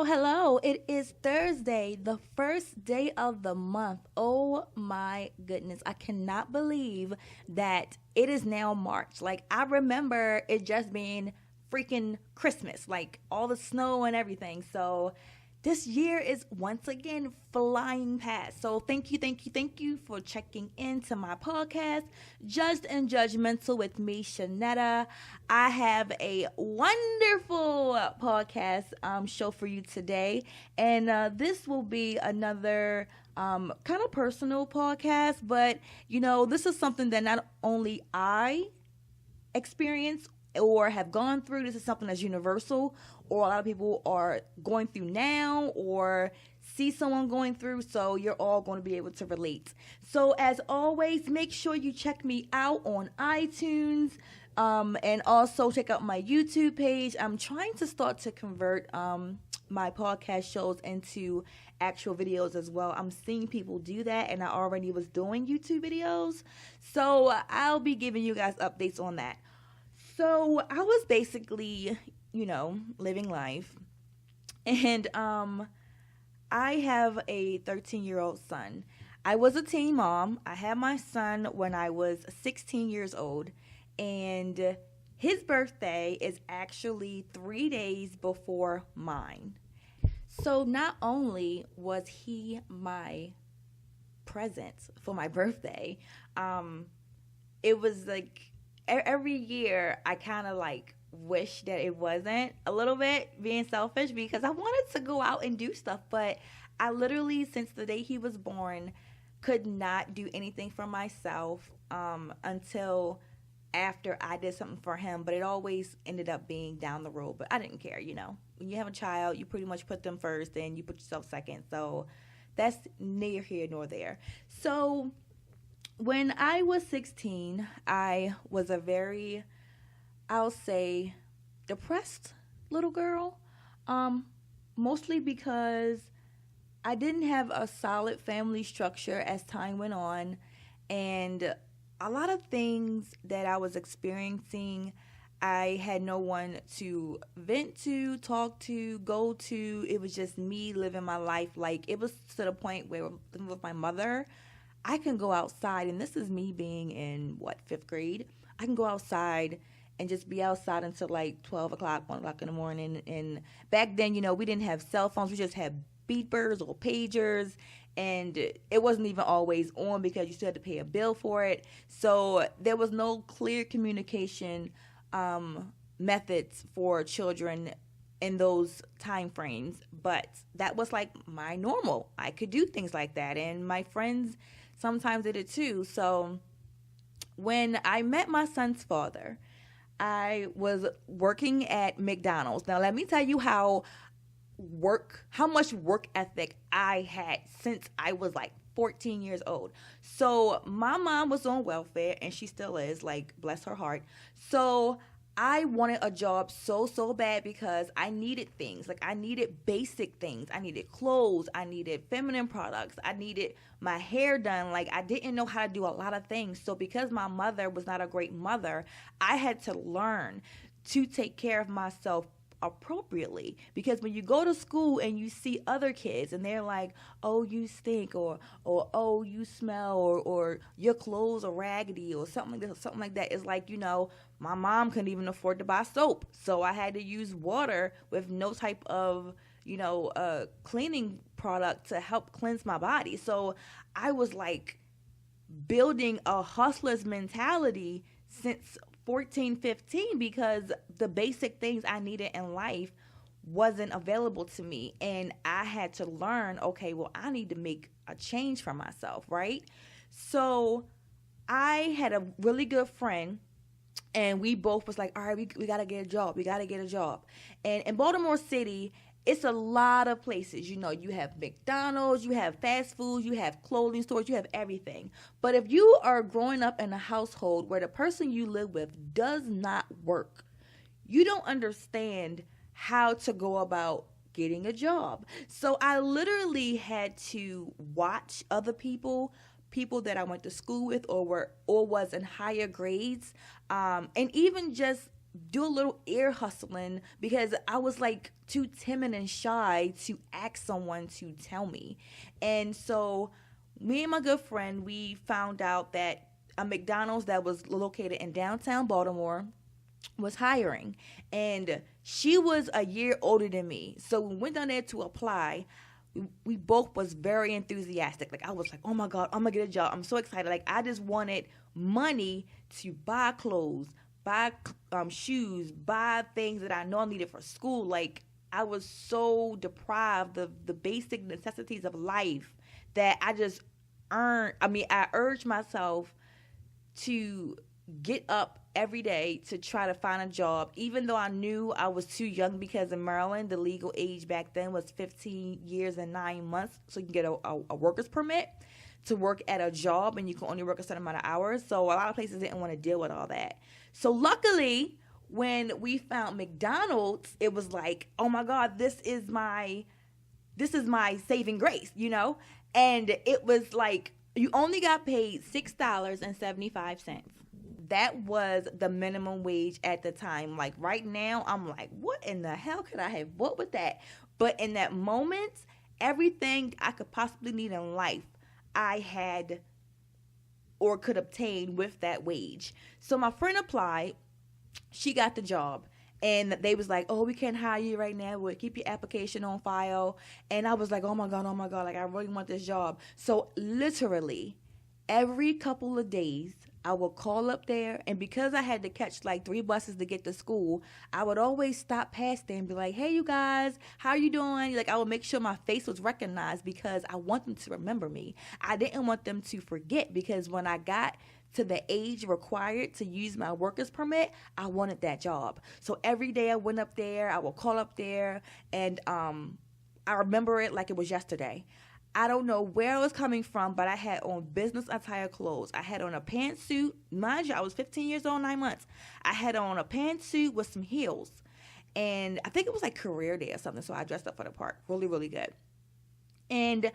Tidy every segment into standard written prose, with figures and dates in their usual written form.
Hello. It is Thursday, the first day of the month. Oh my goodness. I cannot believe that it is now March. Like, I remember it just being freaking Christmas, like all the snow and everything. So, this year is once again flying past. So thank you for checking into my podcast, Judged and Judgmental with me, Shanetta. I have a wonderful podcast show for you today. And this will be another kind of personal podcast. But, this is something that not only I experience or have gone through. This is something that's universal, or a lot of people are going through now or see someone going through, so you're all going to be able to relate. So as always, make sure you check me out on iTunes, and also check out my YouTube page. I'm trying to start to convert my podcast shows into actual videos as well. I'm seeing people do that, and I already was doing YouTube videos, so I'll be giving you guys updates on that. So I was basically, living life. And I have a 13-year-old son. I was a teen mom. I had my son when I was 16 years old. And his birthday is actually 3 days before mine. So not only was he my present for my birthday, it was like every year I kind of wish that it wasn't, a little bit being selfish, because I wanted to go out and do stuff, but I literally, since the day he was born, could not do anything for myself until after I did something for him. But it always ended up being down the road. But I didn't care. When you have a child, you pretty much put them first and you put yourself second. So that's neither here nor there. So when I was 16, I was a very, I'll say, depressed little girl, mostly because I didn't have a solid family structure as time went on, and a lot of things that I was experiencing, I had no one to vent to, talk to, go to. It was just me living my life. Like, it was to the point where, living with my mother, I can go outside, and this is me being in, 5th grade. I can go outside and just be outside until 12 o'clock, 1 o'clock in the morning. And back then, we didn't have cell phones. We just had beepers or pagers, and it wasn't even always on because you still had to pay a bill for it. So there was no clear communication methods for children in those time frames. But that was my normal. I could do things like that, and my friends sometimes did it too. So when I met my son's father, I was working at McDonald's. Now, let me tell you how much work ethic I had since I was 14 years old. So my mom was on welfare, and she still is, bless her heart. So I wanted a job so bad because I needed things. I needed basic things. I needed clothes. I needed feminine products. I needed my hair done. I didn't know how to do a lot of things. So because my mother was not a great mother, I had to learn to take care of myself appropriately. Because when you go to school and you see other kids and they're like, oh, you stink, or oh, you smell, or your clothes are raggedy, or something like that, it's my mom couldn't even afford to buy soap, so I had to use water with no type of cleaning product to help cleanse my body. So I was building a hustler's mentality since 14, 15, because the basic things I needed in life wasn't available to me. And I had to learn, okay, well, I need to make a change for myself, right? So I had a really good friend, and we both was all right, we got to get a job. We got to get a job. And in Baltimore City, it's a lot of places. You have McDonald's, you have fast food, you have clothing stores, you have everything. But if you are growing up in a household where the person you live with does not work, you don't understand how to go about getting a job. So I literally had to watch other people people that I went to school with or was in higher grades, and even just do a little ear hustling because I was like too timid and shy to ask someone to tell me. And so me and my good friend, we found out that a McDonald's that was located in downtown Baltimore was hiring, and she was a year older than me. So we went down there to apply. We both was very enthusiastic. Like I was like, oh my God, I'm gonna get a job. I'm so excited. Like I just wanted money to buy clothes, buy shoes, buy things that I know I needed for school. Like I was so deprived of the basic necessities of life that I urged myself to get up every day to try to find a job, even though I knew I was too young, because in Maryland, the legal age back then was 15 years and 9 months. So you can get a worker's permit to work at a job, and you can only work a certain amount of hours. So a lot of places didn't want to deal with all that. So luckily, when we found McDonald's, it was like, oh my God, this is my saving grace, you know? And it was like, you only got paid $6.75. That was the minimum wage at the time. Like right now, I'm like, what in the hell could I have bought with that? But in that moment, everything I could possibly need in life, I had or could obtain with that wage. So my friend applied. She got the job. And they was like, oh, we can't hire you right now. We'll keep your application on file. And I was like, oh my God. Like, I really want this job. So literally every couple of days, I would call up there. And because I had to catch like 3 buses to get to school, I would always stop past there and be like, hey, you guys, how are you doing? Like, I would make sure my face was recognized because I want them to remember me. I didn't want them to forget, because when I got to the age required to use my worker's permit, I wanted that job. So every day I went up there, I would call up there, and I remember it like it was yesterday. I don't know where I was coming from, but I had on business attire clothes. I had on a pantsuit. Mind you, I was 15 years old, 9 months. I had on a pantsuit with some heels. And I think it was like career day or something, so I dressed up for the part. Really, really good. And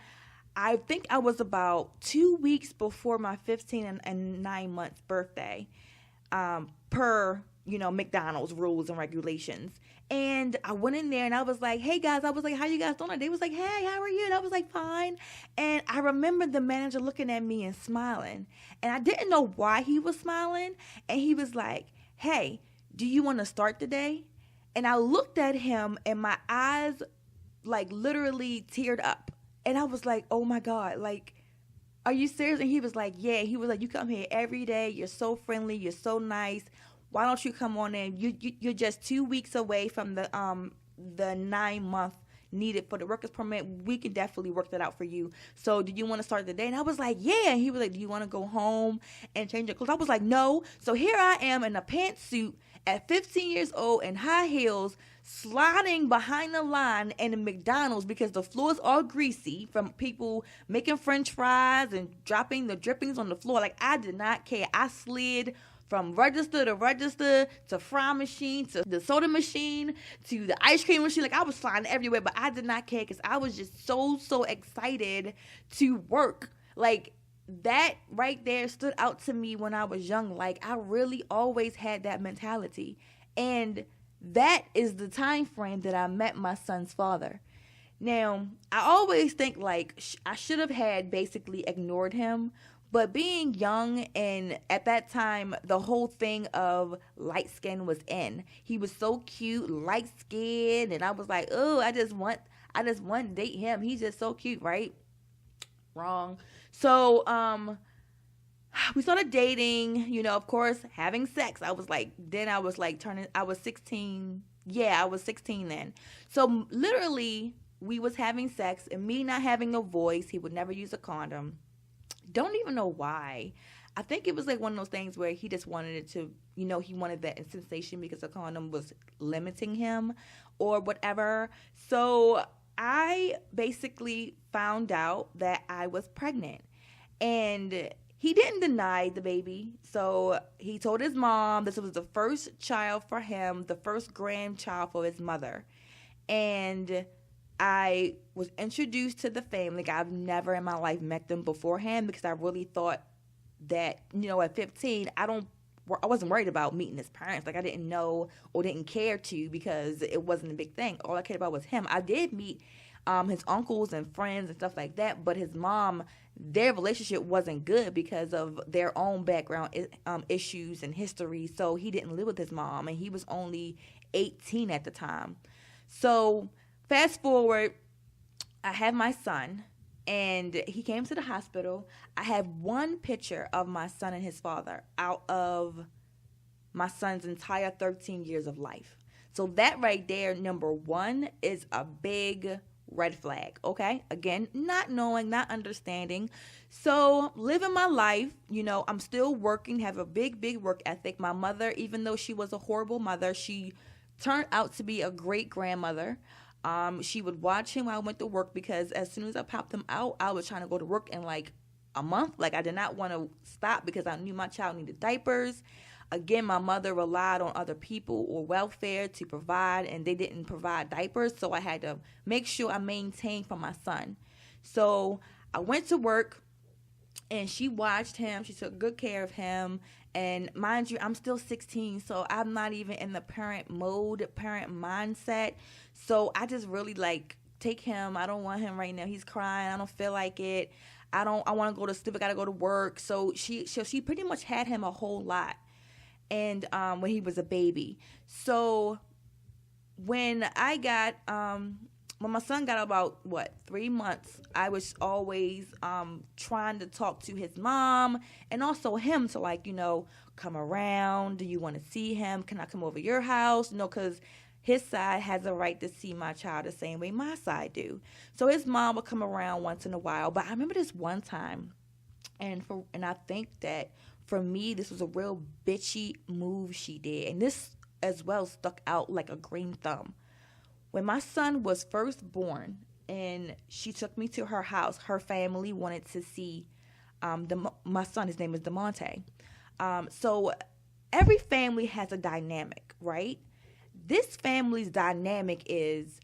I think I was about 2 weeks before my 15 and 9 months birthday, per, McDonald's rules and regulations. And I went in there and I was like, hey guys, I was like, how you guys doing? They was like, hey, how are you? And I was like, fine. And I remember the manager looking at me and smiling. And I didn't know why he was smiling. And he was like, hey, do you want to start today? And I looked at him and my eyes like literally teared up. And I was like, oh my God, like, are you serious? And he was like, yeah. He was like, you come here every day. You're so friendly. You're so nice. Why don't you come on in? You're just 2 weeks away from the 9 month needed for the worker's permit. We can definitely work that out for you. So do you want to start the day? And I was like, yeah. And he was like, do you want to go home and change your clothes? I was like, no. So here I am in a pantsuit at 15 years old in high heels, sliding behind the line in a McDonald's because the floor is all greasy from people making French fries and dropping the drippings on the floor. Like, I did not care. I slid from register to register to fry machine to the soda machine to the ice cream machine. Like, I was sliding everywhere, but I did not care because I was just so excited to work. Like, that right there stood out to me when I was young. Like, I really always had that mentality. And that is the time frame that I met my son's father. Now, I always think like I should have had basically ignored him. But being young, and at that time, the whole thing of light skin was in. He was so cute, light skin, and I was like, oh, I just want to date him. He's just so cute, right? Wrong. So, we started dating, of course, having sex. I was 16. Yeah, I was 16 then. So literally, we was having sex, and me not having a voice. He would never use a condom. Don't even know why. I think it was like one of those things where he just wanted it to, he wanted that sensation because the condom was limiting him or whatever. So I basically found out that I was pregnant, and he didn't deny the baby. So he told his mom this was the first child for him, the first grandchild for his mother. And I was introduced to the family. Like, I've never in my life met them beforehand because I really thought that, at 15, I wasn't worried about meeting his parents. Like, I didn't know or didn't care to because it wasn't a big thing. All I cared about was him. I did meet his uncles and friends and stuff like that, but his mom, their relationship wasn't good because of their own background issues and history. So he didn't live with his mom, and he was only 18 at the time. So fast forward, I have my son, and he came to the hospital. I have one picture of my son and his father out of my son's entire 13 years of life. So that right there, number one, is a big red flag, okay? Again, not knowing, not understanding. So living my life, I'm still working, have a big work ethic. My mother, even though she was a horrible mother, she turned out to be a great grandmother. She would watch him while I went to work because as soon as I popped him out, I was trying to go to work in like a month. Like, I did not want to stop because I knew my child needed diapers. Again, my mother relied on other people or welfare to provide, and they didn't provide diapers, so I had to make sure I maintained for my son. So I went to work, and she watched him. She took good care of him. And mind you, I'm still 16, so I'm not even in the parent mode, parent mindset. So I just really take him. I don't want him right now. He's crying. I don't feel like it. I want to go to sleep. I got to go to work. So she pretty much had him a whole lot. And when he was a baby. So when my son got about 3 months, I was always trying to talk to his mom and also him to come around. Do you want to see him? Can I come over your house? Because his side has a right to see my child the same way my side do. So his mom would come around once in a while. But I remember this one time, and I think that for me, this was a real bitchy move she did. And this as well stuck out like a green thumb. When my son was first born and she took me to her house, her family wanted to see my son. His name is DeMonte. So every family has a dynamic, right? This family's dynamic is,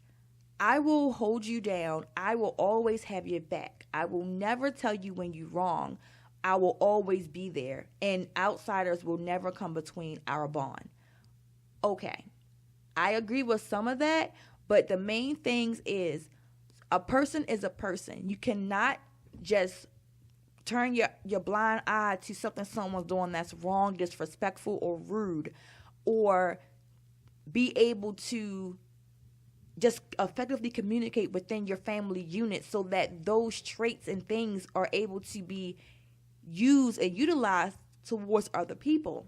I will hold you down. I will always have your back. I will never tell you when you're wrong. I will always be there, and outsiders will never come between our bond. Okay, I agree with some of that, but the main things is a person is a person. You cannot just turn your blind eye to something someone's doing that's wrong, disrespectful, or rude, or be able to just effectively communicate within your family unit so that those traits and things are able to be used and utilized towards other people.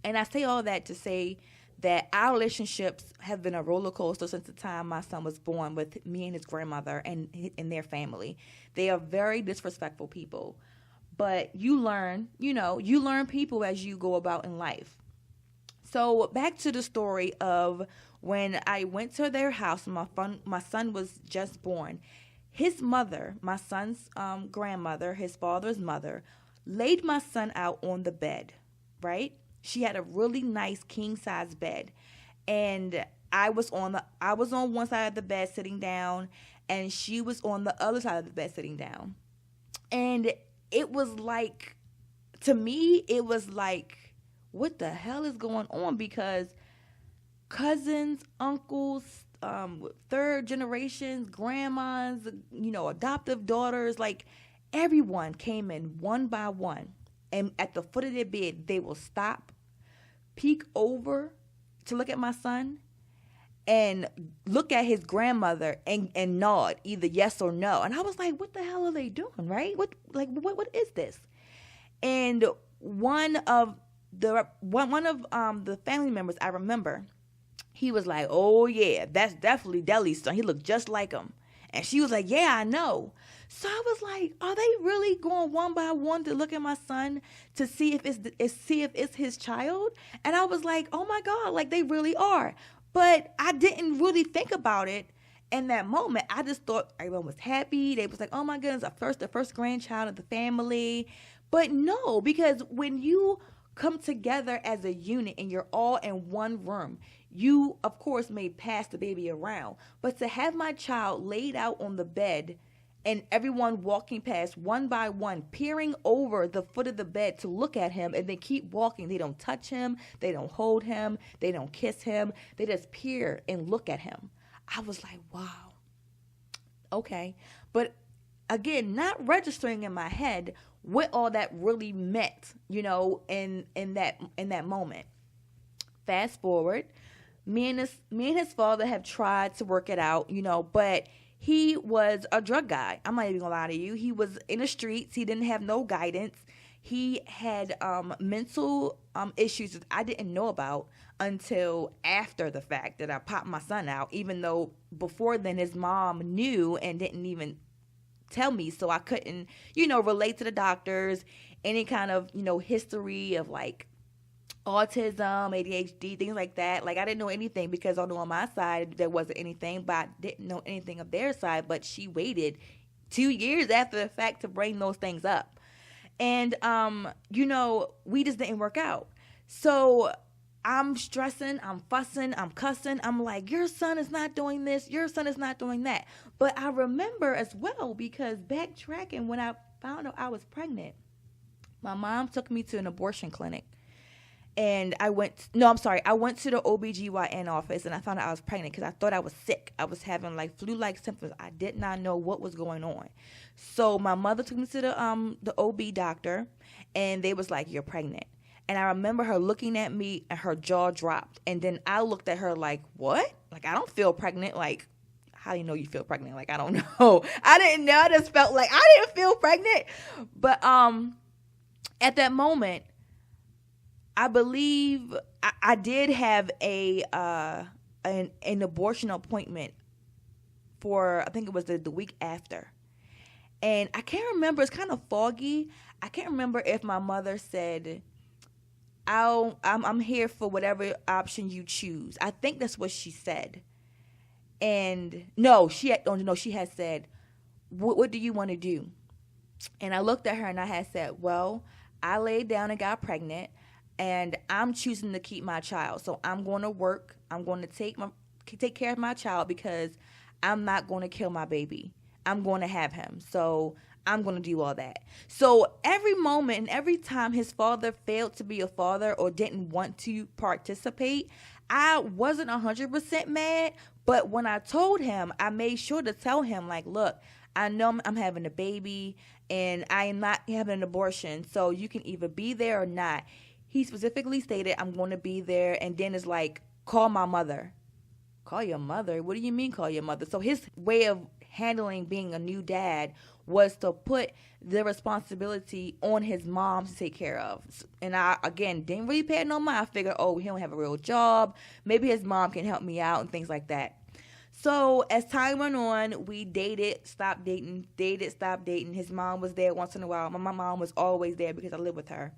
And I say all that to say that our relationships have been a roller coaster since the time my son was born with me and his grandmother and their family. They are very disrespectful people. But you learn people as you go about in life. So back to the story of when I went to their house, my son was just born. His mother, my son's grandmother, his father's mother, laid my son out on the bed, right? She had a really nice king-size bed. And I was on one side of the bed sitting down, and she was on the other side of the bed sitting down. And it was like, to me, it was like, what the hell is going on? Because cousins, uncles, third generations, grandmas, adoptive daughters, like everyone came in one by one. And at the foot of their bed, they will stop, peek over to look at my son, and look at his grandmother and nod either yes or no. And I was like, what the hell are they doing, right? What is this? And one of the family members, I remember, he was like, oh, yeah, that's definitely Deli's son. He looked just like him. And she was like, yeah, I know. So I was like, are they really going one by one to look at my son to see if it's his child? And I was like, oh, my God, like they really are. But I didn't really think about it in that moment. I just thought everyone was happy. They was like, oh, my goodness, the first grandchild of the family. But no, because when you come together as a unit and you're all in one room, you, of course, may pass the baby around, but to have my child laid out on the bed and everyone walking past one by one, peering over the foot of the bed to look at him and then keep walking. They don't touch him. They don't hold him. They don't kiss him. They just peer and look at him. I was like, wow. Okay. But again, not registering in my head what all that really meant, in that moment. Fast forward, me and his father have tried to work it out, but he was a drug guy. I'm not even gonna lie to you. He was in the streets. He didn't have no guidance. He had mental issues that I didn't know about until after the fact that I popped my son out, even though before then his mom knew and didn't even tell me, so I couldn't, relate to the doctors, any kind of, history of like autism, ADHD, things like that. Like, I didn't know anything because although on my side there wasn't anything, but I didn't know anything of their side. But she waited 2 years after the fact to bring those things up. And, we just didn't work out. So I'm stressing, I'm fussing, I'm cussing. I'm like, your son is not doing this. Your son is not doing that. But I remember as well, because backtracking, when I found out I was pregnant, my mom took me to an abortion clinic. And I went to the OBGYN office, and I found out I was pregnant because I thought I was sick. I was having like flu-like symptoms. I did not know what was going on. So my mother took me to the OB doctor, and they was like, you're pregnant. And I remember her looking at me and her jaw dropped. And then I looked at her like, what? Like, I don't feel pregnant. Like, how do you know you feel pregnant? Like, I don't know. I didn't know. I just felt like I didn't feel pregnant. But at that moment, I believe I did have an abortion appointment for, I think it was the week after. And I can't remember. It's kind of foggy. I can't remember if my mother said, I'm here for whatever option you choose. I think that's what she said. And she had said, what do you want to do? And I looked at her and I had said, well, I laid down and got pregnant. And I'm choosing to keep my child. So I'm going to work. I'm going to take care of my child because I'm not going to kill my baby. I'm going to have him. So I'm going to do all that. So every moment and every time his father failed to be a father or didn't want to participate, I wasn't 100% mad. But when I told him, I made sure to tell him, like, look, I know I'm having a baby and I am not having an abortion. So you can either be there or not. He specifically stated, I'm going to be there. And then it's like, call my mother. Call your mother? What do you mean call your mother? So his way of handling being a new dad was to put the responsibility on his mom to take care of. And I, again, didn't really pay no mind. I figured, he don't have a real job. Maybe his mom can help me out and things like that. So as time went on, we dated, stopped dating. His mom was there once in a while. My mom was always there because I lived with her.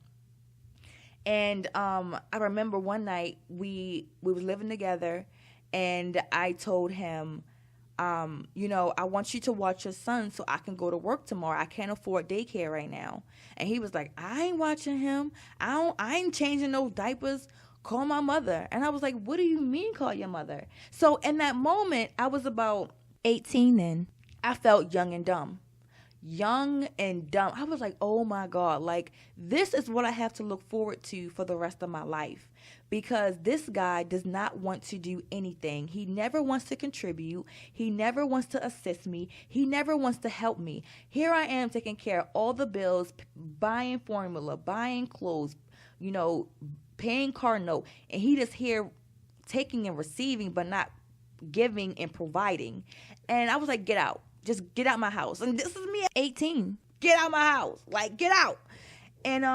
And I remember one night we was living together, and I told him, I want you to watch your son so I can go to work tomorrow. I can't afford daycare right now. And he was like, I ain't watching him. I ain't changing those diapers. Call my mother. And I was like, what do you mean call your mother? So in that moment, I was about 18 then. I felt young and dumb. I was like, oh my God, like this is what I have to look forward to for the rest of my life, because this guy does not want to do anything. He never wants to contribute. He never wants to assist me. He never wants to help me. Here I am taking care of all the bills, buying formula, buying clothes, paying car note, and he just here taking and receiving, but not giving and providing. And I was like, get out. Just get out my house. And this is me at 18. Get out my house. Like, get out. And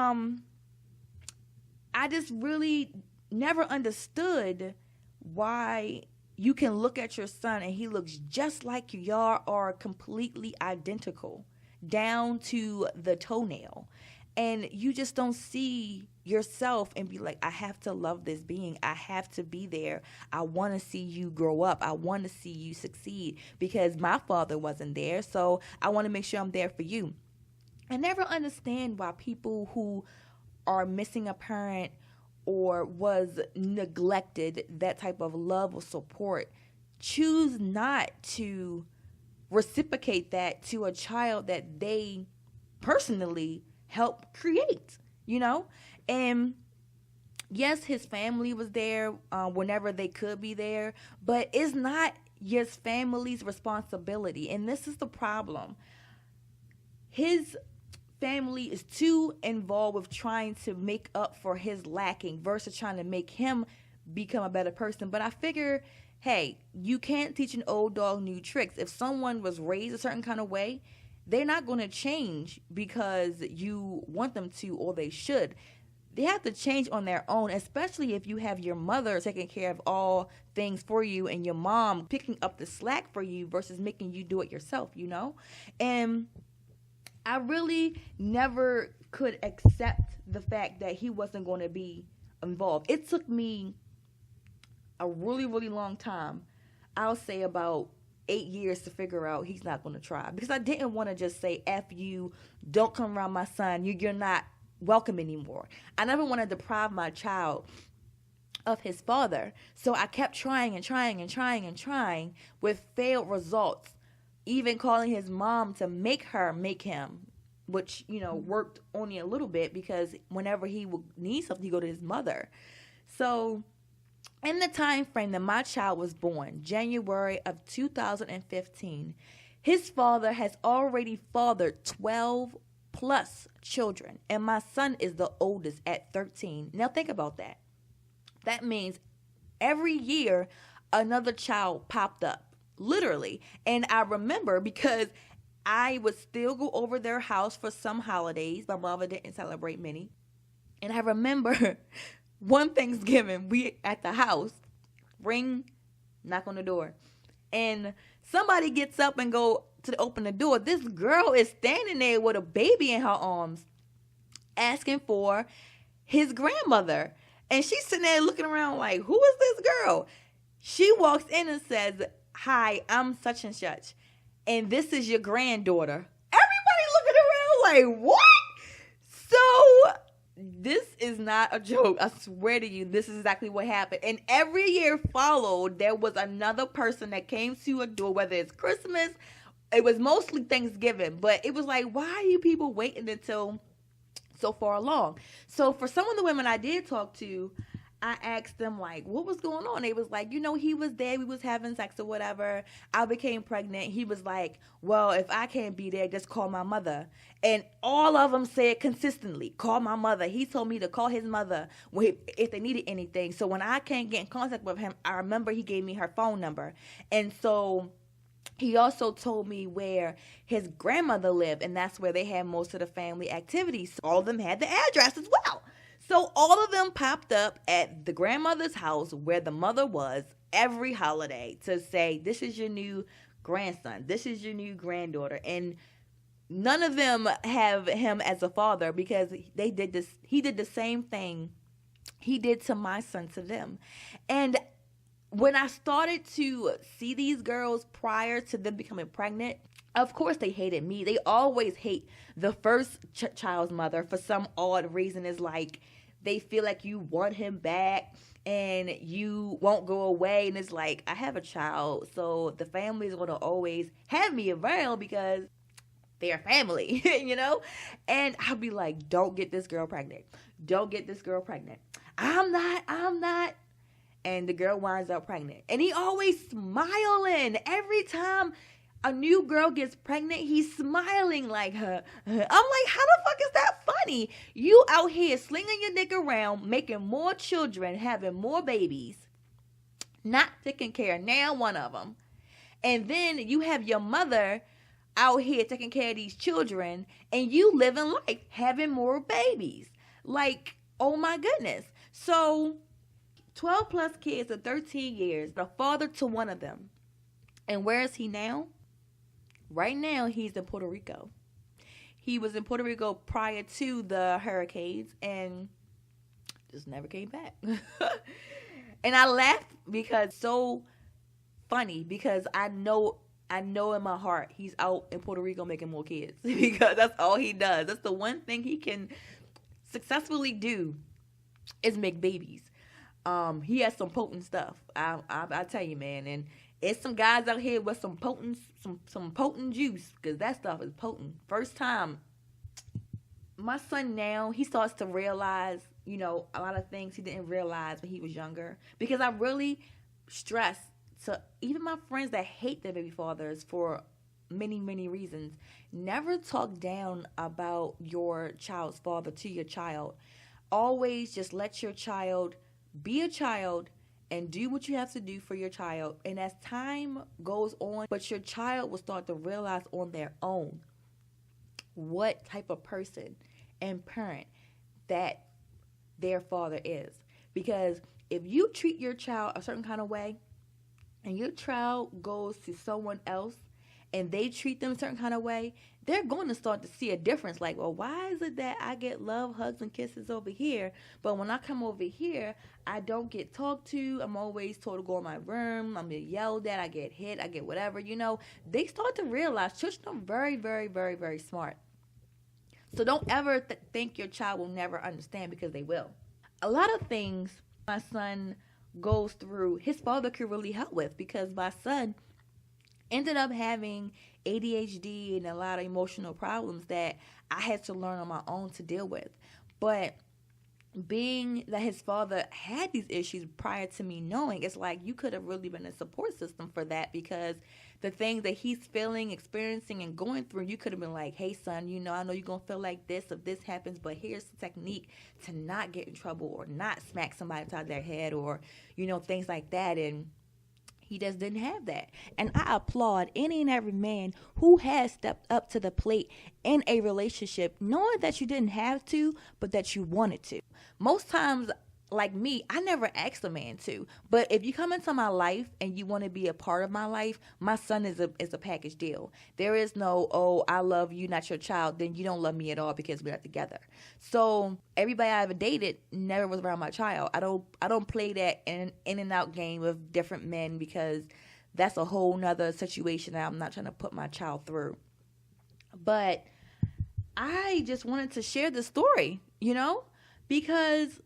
I just really never understood why you can look at your son and he looks just like you. Y'all are completely identical down to the toenail. And you just don't see yourself and be like, I have to love this being. I have to be there. I want to see you grow up. I want to see you succeed because my father wasn't there. So I want to make sure I'm there for you. I never understand why people who are missing a parent or was neglected that type of love or support, choose not to reciprocate that to a child that they personally helped create, you know? And yes, his family was there whenever they could be there, but it's not your family's responsibility. And this is the problem. His family is too involved with trying to make up for his lacking versus trying to make him become a better person. But I figure, hey, you can't teach an old dog new tricks. If someone was raised a certain kind of way, they're not going to change because you want them to or they should. They have to change on their own, especially if you have your mother taking care of all things for you and your mom picking up the slack for you versus making you do it yourself, you know? And I really never could accept the fact that he wasn't going to be involved. It took me a really, really long time. I'll say about 8 years to figure out he's not going to try. Because I didn't want to just say, F you, don't come around my son, you're not welcome anymore. I never want to deprive my child of his father. So I kept trying and trying and trying and trying with failed results. Even calling his mom to make her make him, which, you know, worked only a little bit because whenever he would need something, he go to his mother. So in the time frame that my child was born, January of 2015, his father has already fathered 12 plus children, and my son is the oldest at 13. Now think about that. That means every year another child popped up. Literally. And I remember because I would still go over their house for some holidays. My mother didn't celebrate many. And I remember one Thanksgiving, we at the house, ring, knock on the door. And somebody gets up and go to open the door. This girl is standing there with a baby in her arms asking for his grandmother. And she's sitting there looking around like, who is this girl? She walks in and says, hi, I'm such and such, and this is your granddaughter. Everybody looking around like, what? So this is not a joke. I swear to you, this is exactly what happened. And every year followed, there was another person that came to a door, whether it's Christmas, it was mostly Thanksgiving, but it was like, why are you people waiting until so far along? So for some of the women I did talk to, I asked them, like, what was going on? They was like, you know, he was there. We was having sex or whatever. I became pregnant. He was like, well, if I can't be there, just call my mother. And all of them said consistently, call my mother. He told me to call his mother if they needed anything. So when I can't get in contact with him, I remember he gave me her phone number. And so he also told me where his grandmother lived, and that's where they had most of the family activities. So all of them had the address as well. So all of them popped up at the grandmother's house where the mother was every holiday to say, this is your new grandson. This is your new granddaughter. And none of them have him as a father because they did this. He did the same thing he did to my son to them. And when I started to see these girls prior to them becoming pregnant, of course they hated me. They always hate the first child's mother for some odd reason. It's like they feel like you want him back and you won't go away. And it's like, I have a child, so the family is going to always have me around because they're family, you know? And I'll be like, don't get this girl pregnant. Don't get this girl pregnant. I'm not. And the girl winds up pregnant. And he always smiling. Every time a new girl gets pregnant, he's smiling like her. I'm like, how the fuck is that funny? You out here slinging your dick around, making more children, having more babies, not taking care of now one of them. And then you have your mother out here taking care of these children, and you living life, having more babies. Like, oh my goodness. So 12 plus kids in 13 years, the father to one of them. And where is he now? Right now, he's in Puerto Rico. He was in Puerto Rico prior to the hurricanes and just never came back. And I laughed because it's so funny because I know in my heart he's out in Puerto Rico making more kids because that's all he does. That's the one thing he can successfully do is make babies. He has some potent stuff. I tell you, man, and it's some guys out here with some potent juice, because that stuff is potent. First time, my son now, he starts to realize, a lot of things he didn't realize when he was younger. Because I really stress to even my friends that hate their baby fathers for many, many reasons, never talk down about your child's father to your child. Always just let your child be a child and do what you have to do for your child. And as time goes on, but your child will start to realize on their own what type of person and parent that their father is. Because if you treat your child a certain kind of way and your child goes to someone else and they treat them a certain kind of way, they're going to start to see a difference. Like, well, why is it that I get love, hugs, and kisses over here, but when I come over here, I don't get talked to. I'm always told to go in my room. I'm yelled at. I get hit. I get whatever. They start to realize children are very, very, very, very smart. So don't ever think your child will never understand, because they will. A lot of things my son goes through, his father could really help with, because my son ended up having ADHD and a lot of emotional problems that I had to learn on my own to deal with. But being that his father had these issues prior to me knowing, it's like you could have really been a support system for that, because the things that he's feeling, experiencing, and going through, you could have been like, hey, son, I know you're going to feel like this if this happens, but here's the technique to not get in trouble or not smack somebody upside their head or, things like that. And he just didn't have that. And I applaud any and every man who has stepped up to the plate in a relationship, knowing that you didn't have to, but that you wanted to. Most times, like me, I never asked a man to. But if you come into my life and you want to be a part of my life, my son is a package deal. There is no, oh, I love you, not your child, then you don't love me at all because we're not together. So everybody I ever dated never was around my child. I don't play that in and out game with different men, because that's a whole nother situation that I'm not trying to put my child through. But I just wanted to share the story, because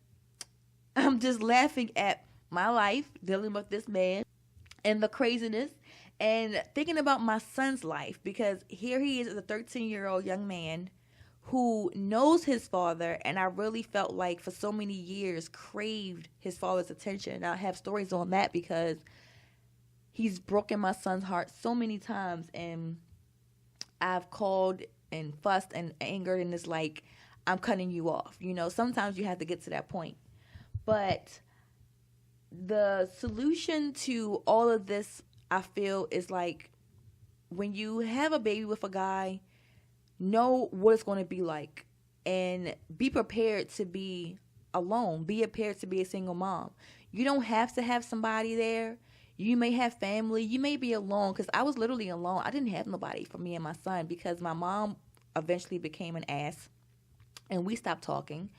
I'm just laughing at my life dealing with this man and the craziness, and thinking about my son's life, because here he is as a 13-year-old young man who knows his father, and I really felt like for so many years craved his father's attention. And I have stories on that because he's broken my son's heart so many times, and I've called and fussed and angered, and it's like, I'm cutting you off. Sometimes you have to get to that point. But the solution to all of this, I feel, is like, when you have a baby with a guy, know what it's going to be like, and be prepared to be alone. Be prepared to be a single mom. You don't have to have somebody there. You may have family. You may be alone, because I was literally alone. I didn't have nobody for me and my son, because my mom eventually became an ass, and we stopped talking.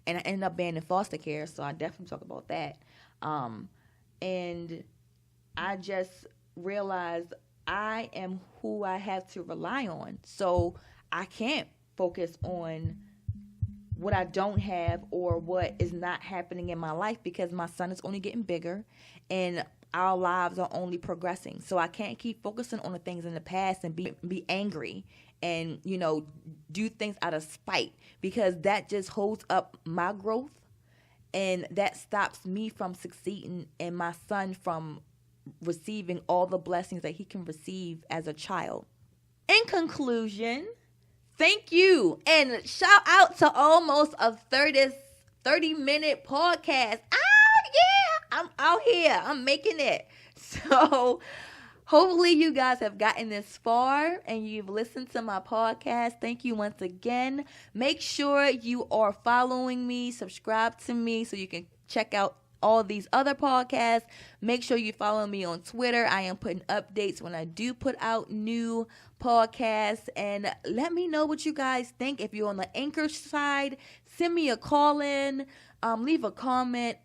And I ended up being in foster care, so I definitely talk about that. And I just realized I am who I have to rely on. So I can't focus on what I don't have or what is not happening in my life, because my son is only getting bigger and our lives are only progressing. So I can't keep focusing on the things in the past and be angry and, do things out of spite, because that just holds up my growth, and that stops me from succeeding and my son from receiving all the blessings that he can receive as a child. In conclusion, thank you, and shout out to almost a 30-minute podcast. I'm out here. I'm making it. So hopefully you guys have gotten this far and you've listened to my podcast. Thank you once again. Make sure you are following me, subscribe to me so you can check out all these other podcasts. Make sure you follow me on Twitter. I am putting updates when I do put out new podcasts. And let me know what you guys think. If you're on the Anchor side, send me a call in, leave a comment.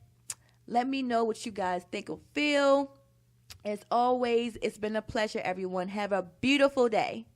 Let me know what you guys think or feel. As always, it's been a pleasure, everyone. Have a beautiful day.